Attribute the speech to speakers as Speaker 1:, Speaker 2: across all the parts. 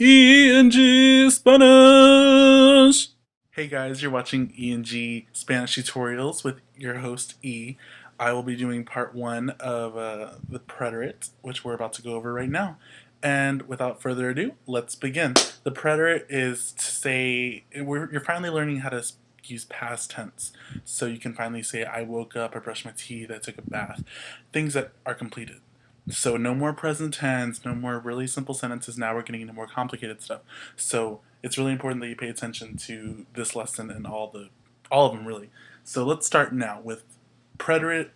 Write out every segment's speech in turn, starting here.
Speaker 1: ENG Spanish! Hey guys, you're watching ENG Spanish tutorials with your host E. I will be doing part one of the preterite, which we're about to go over right now. And without further ado, let's begin. The preterite is to say, you're finally learning how to use past tense. So you can finally say, I woke up, I brushed my teeth, I took a bath. Things that are completed. So no more present tense, no more really simple sentences. Now we're getting into more complicated stuff. So it's really important that you pay attention to this lesson and all of them really. So let's start now with preterite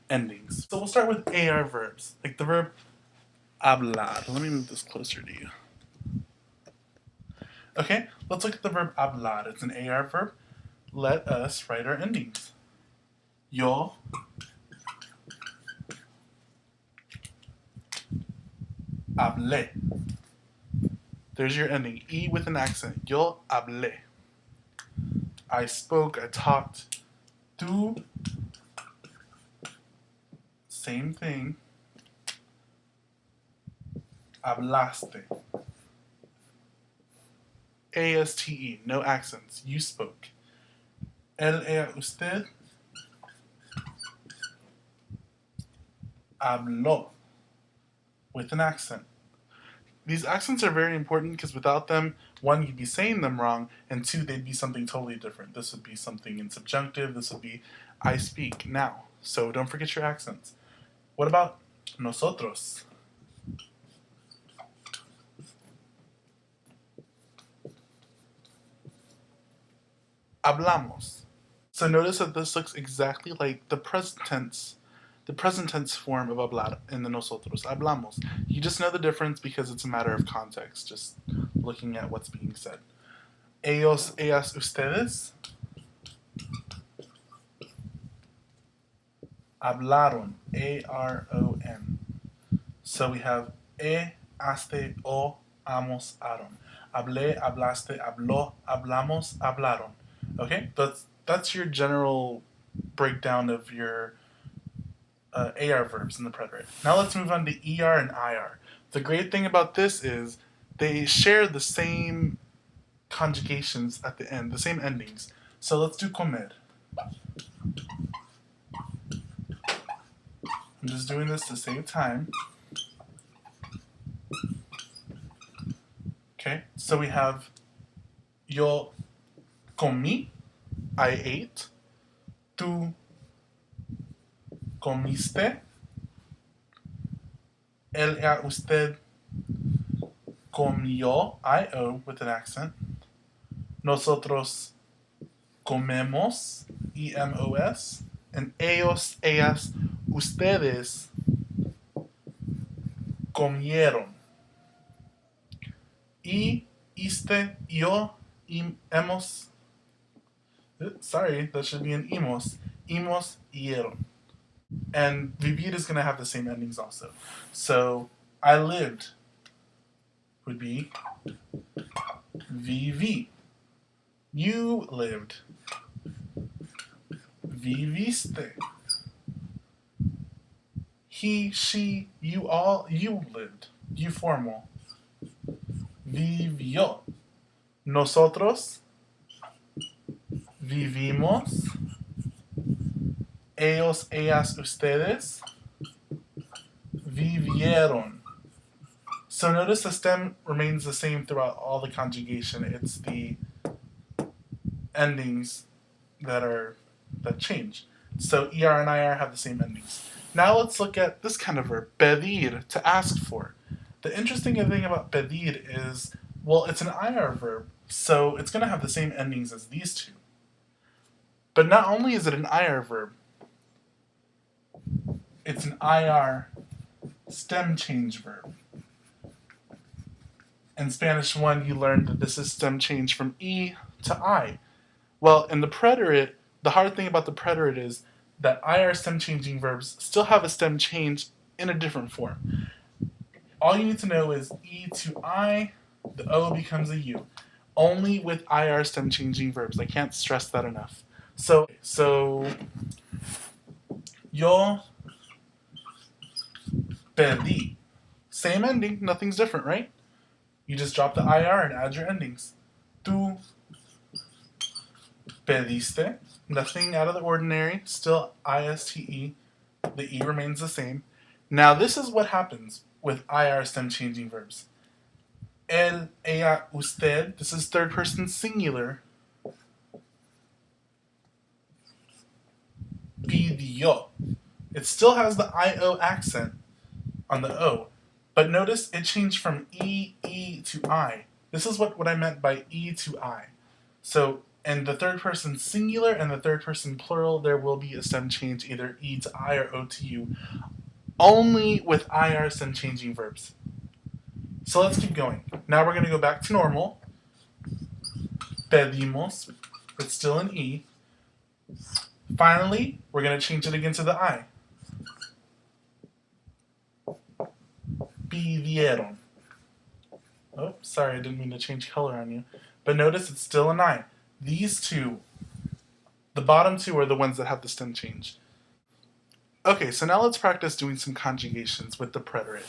Speaker 1: endings. So we'll start with AR verbs, like the verb hablar. Let me move this closer to you. Okay, let's look at the verb hablar. It's an AR verb. Let us write our endings. Yo hablé. There's your ending. E with an accent. Yo hablé. I spoke, I talked. Tú, same thing. Hablaste. ASTE, no accents. You spoke. Él, ella, usted habló with an accent. These accents are very important because without them, one, you'd be saying them wrong, and two, they'd be something totally different. This would be something in subjunctive. This would be I speak now. So don't forget your accents. What about nosotros? Hablamos. So notice that this looks exactly like the present tense form of hablar in the nosotros. Hablamos. You just know the difference because it's a matter of context, just looking at what's being said. Ellos, ellas, ustedes hablaron. A-R-O-N. So we have haste, o, amos, aron. Hablé, hablaste, habló, hablamos, hablaron. Okay, that's your general breakdown of your AR verbs in the preterite. Now let's move on to ER and IR. The great thing about this is they share the same conjugations at the end, the same endings. So let's do comer. I'm just doing this to save time. Okay, so we have yo comí, I ate. Tú comiste. Él, ella, usted comió, I-O with an accent. Nosotros comemos, E-M-O-S. And ellos, ellas, ustedes comieron. Y, iste, yo, hemos. Sorry, that should be an imos. Imos, hieron. And vivir is going to have the same endings also. So, I lived would be viví. You lived. Viviste. He, she, you all, you lived. You formal. Vivió. Nosotros vivimos. Ellos, ellas, ustedes vivieron. So notice the stem remains the same throughout all the conjugation. It's the endings that change. So ER and IR have the same endings. Now let's look at this kind of verb, pedir, to ask for. The interesting thing about pedir is, well, it's an IR verb, so it's going to have the same endings as these two. But not only is it an IR verb, it's an IR stem change verb. In Spanish 1, you learned that this is stem change from E to I. Well, in the preterite, the hard thing about the preterite is that IR stem changing verbs still have a stem change in a different form. All you need to know is E to I, the O becomes a U. Only with IR stem changing verbs. I can't stress that enough. So yo pedí. Same ending, nothing's different, right? You just drop the IR and add your endings. Tú pediste. Nothing out of the ordinary. Still ISTE. The E remains the same. Now this is what happens with IR stem changing verbs. Él, ella, usted. This is third person singular. Pidió. It still has the IO accent on the O. But notice it changed from E to I. This is what I meant by E to I. So in the third person singular and the third person plural, there will be a stem change, either E to I or O to U, only with IR stem changing verbs. So let's keep going. Now we're going to go back to normal. Pedimos. It's still an E. Finally, we're going to change it again to the I. Pidieron. Oh, sorry, I didn't mean to change color on you. But notice it's still an I. These two, the bottom two, are the ones that have the stem change. Okay, so now let's practice doing some conjugations with the preterite.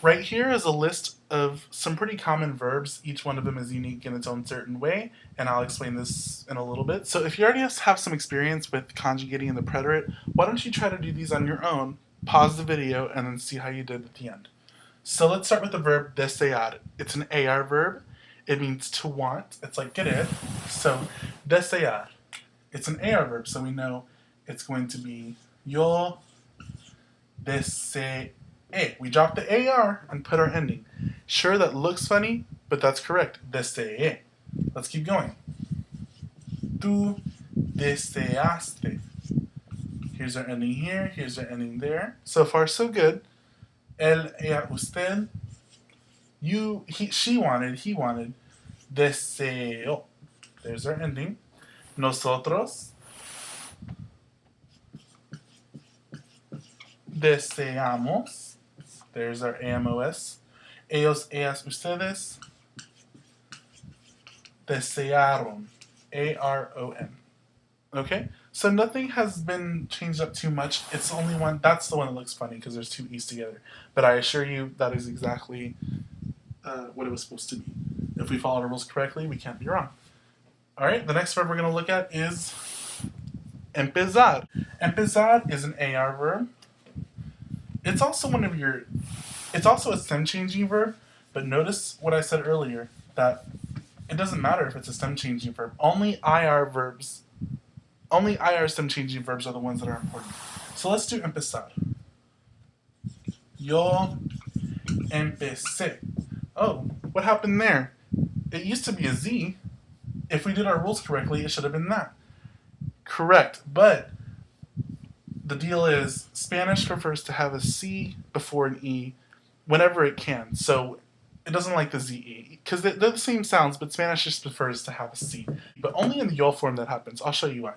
Speaker 1: Right here is a list of some pretty common verbs. Each one of them is unique in its own certain way, and I'll explain this in a little bit. So if you already have some experience with conjugating in the preterite, why don't you try to do these on your own, pause the video, and then see how you did at the end. So let's start with the verb desear. It's an AR verb. It means to want. It's like querer. So desear. It's an AR verb, so we know it's going to be yo deseé. We drop the AR and put our ending. Sure, that looks funny, but that's correct. Deseé. Let's keep going. Tú deseaste. Here's our ending here. Here's our ending there. So far, so good. Él, ella, usted. You, she wanted, he wanted. Deseó. There's our ending. Nosotros deseamos. There's our AMOS. Ellos, ellas, ustedes desearon. ARON. Okay? So nothing has been changed up too much. It's only one. That's the one that looks funny because there's two E's together. But I assure you that is exactly what it was supposed to be. If we follow the rules correctly, we can't be wrong. All right, the next verb we're going to look at is empezar. Empezar is an AR verb. It's also it's also a stem changing verb, but notice what I said earlier, that it doesn't matter if it's a stem changing verb. Only IR stem changing verbs are the ones that are important. So let's do empezar. Yo empecé. Oh, what happened there? It used to be a Z. If we did our rules correctly, it should have been that. Correct, but the deal is Spanish prefers to have a C before an E whenever it can. So it doesn't like the ZE because they're the same sounds, but Spanish just prefers to have a C. But only in the yo form that happens. I'll show you why.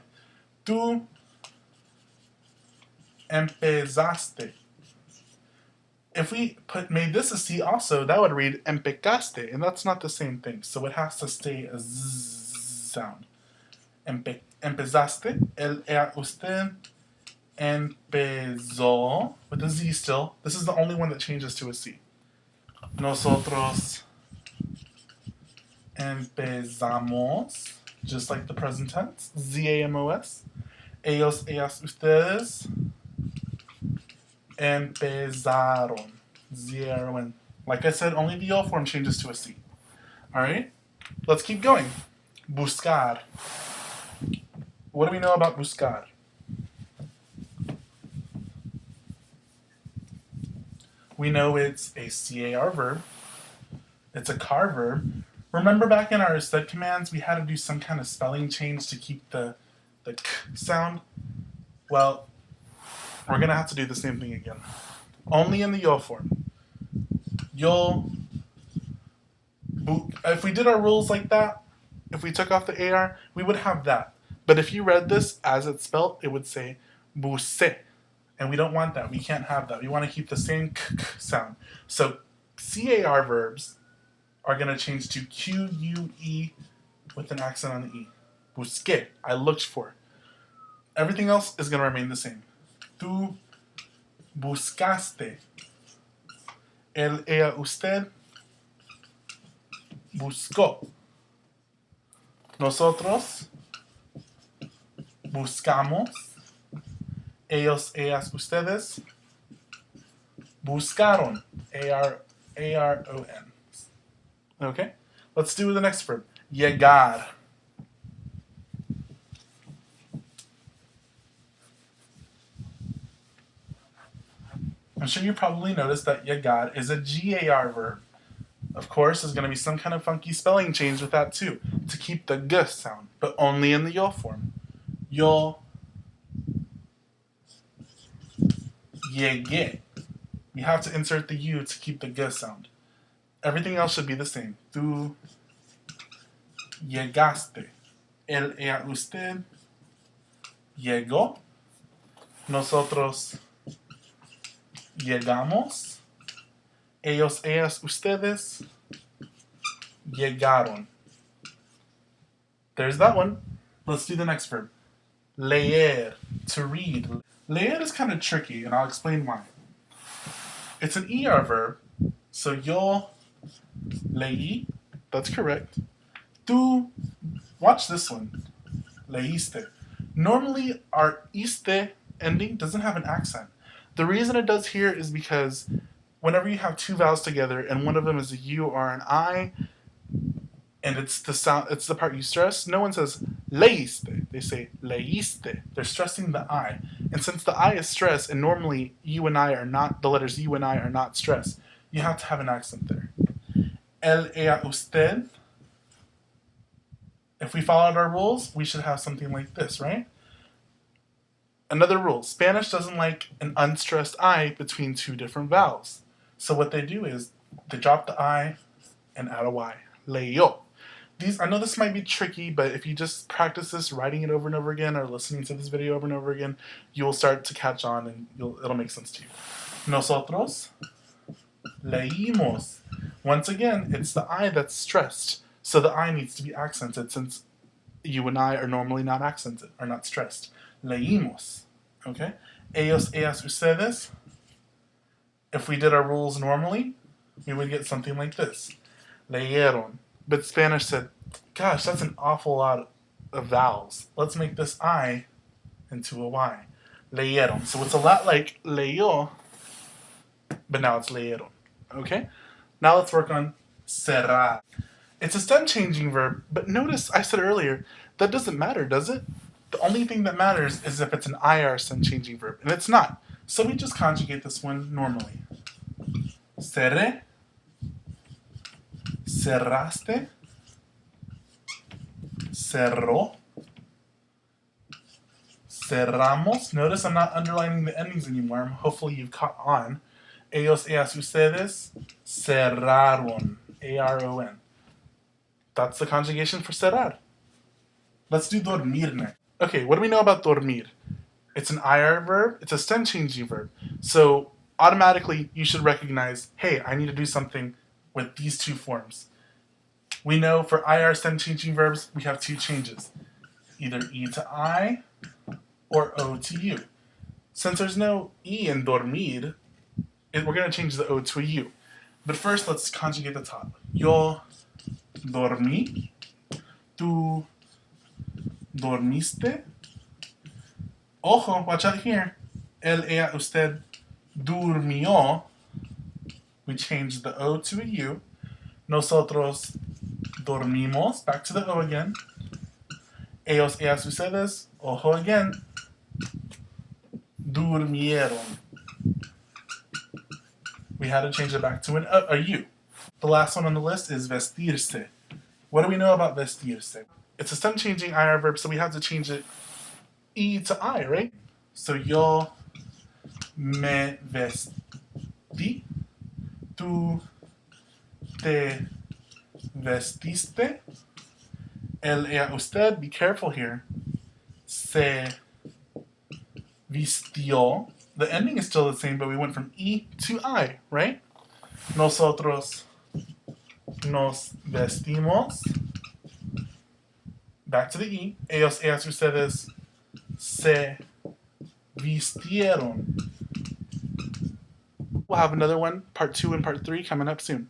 Speaker 1: Tú empezaste. If we made this a C also, that would read empezaste, and that's not the same thing. So it has to stay a Z sound. Empezaste, él, ella, usted empezó, with a Z still. This is the only one that changes to a C. Nosotros empezamos, just like the present tense, ZAMOS. Ellos, ellas, ustedes empezaron, ZARON. Like I said, only the yo form changes to a C. Alright, let's keep going. Buscar. What do we know about buscar? We know it's a CAR verb. It's a car verb. Remember back in our sed commands, we had to do some kind of spelling change to keep the k sound? Well, we're going to have to do the same thing again. Only in the yo form. Yo. If we did our rules like that, if we took off the AR, we would have that. But if you read this as it's spelled, it would say busé. And we don't want that. We can't have that. We want to keep the same k sound. So CAR verbs are going to change to QUE with an accent on the E. Busqué. I looked for. Everything else is going to remain the same. Tú buscaste. Él, ella, usted buscó. Nosotros buscamos. Ellos, ellas, ustedes buscaron. A-R-O-N. Okay? Let's do the next verb. Llegar. I'm sure you probably noticed that llegar is a GAR verb. Of course, there's going to be some kind of funky spelling change with that too, to keep the G sound, but only in the yo form. Yo llegué. You have to insert the U to keep the G sound. Everything else should be the same. Tú llegaste. Él, ella, usted llegó. Nosotros llegamos. Ellos, ellas, ustedes llegaron. There's that one. Let's do the next verb. Leer, to read. Leer is kind of tricky, and I'll explain why. It's an ER verb, so yo leí, that's correct. Tú, watch this one, leíste. Normally, our iste ending doesn't have an accent. The reason it does here is because whenever you have two vowels together and one of them is a U or an I, and it's the sound, it's the part you stress, no one says leíste. They say leíste. They're stressing the I. And since the I is stressed, and normally U and I are not, the letters U and I are not stressed, you have to have an accent there. El, ella, usted. If we followed our rules, we should have something like this, right? Another rule, Spanish doesn't like an unstressed I between two different vowels. So what they do is they drop the I and add a Y. Leyó. I know this might be tricky, but if you just practice this, writing it over and over again, or listening to this video over and over again, you will start to catch on and it'll make sense to you. Nosotros leímos. Once again, it's the I that's stressed, so the I needs to be accented since you and I are normally not accented, are not stressed. Leímos. Okay? Ellos, ellas, ustedes. If we did our rules normally, we would get something like this. Leyeron. But Spanish said, gosh, that's an awful lot of vowels. Let's make this I into a Y. Leyeron. So it's a lot like leyó, but now it's leyeron. Okay? Now let's work on cerrar. It's a stem changing verb, but notice I said earlier, that doesn't matter, does it? The only thing that matters is if it's an IR stem changing verb, and it's not. So we just conjugate this one normally. Cerré. Cerraste, cerró, cerramos. Notice I'm not underlining the endings anymore. Hopefully you've caught on. Ellos, ellas, ustedes, cerraron. A-R-O-N. That's the conjugation for cerrar. Let's do dormir next. Okay, what do we know about dormir? It's an IR verb. It's a stem changing verb. So automatically you should recognize, hey, I need to do something with these two forms. We know for IR stem changing verbs, we have two changes. Either E to I or O to U. Since there's no E in dormir, we're going to change the O to a U. But first, let's conjugate the top. Yo dormí. Tú dormiste. Ojo, watch out here. Él, ella, usted durmió. We changed the O to a U. Nosotros dormimos. Back to the O again. Ellos, ellas, ustedes. Ojo again. Durmieron. We had to change it back to a U. The last one on the list is vestirse. What do we know about vestirse? It's a stem changing IR verb, so we have to change it E to I, right? So yo me vestí. Tú te vestiste. Él, ella, usted, be careful here. Se vistió. The ending is still the same, but we went from E to I, right? Nosotros nos vestimos. Back to the E. Ellos, ellas, ustedes se vistieron. We'll have another one, part 2 and part 3, coming up soon.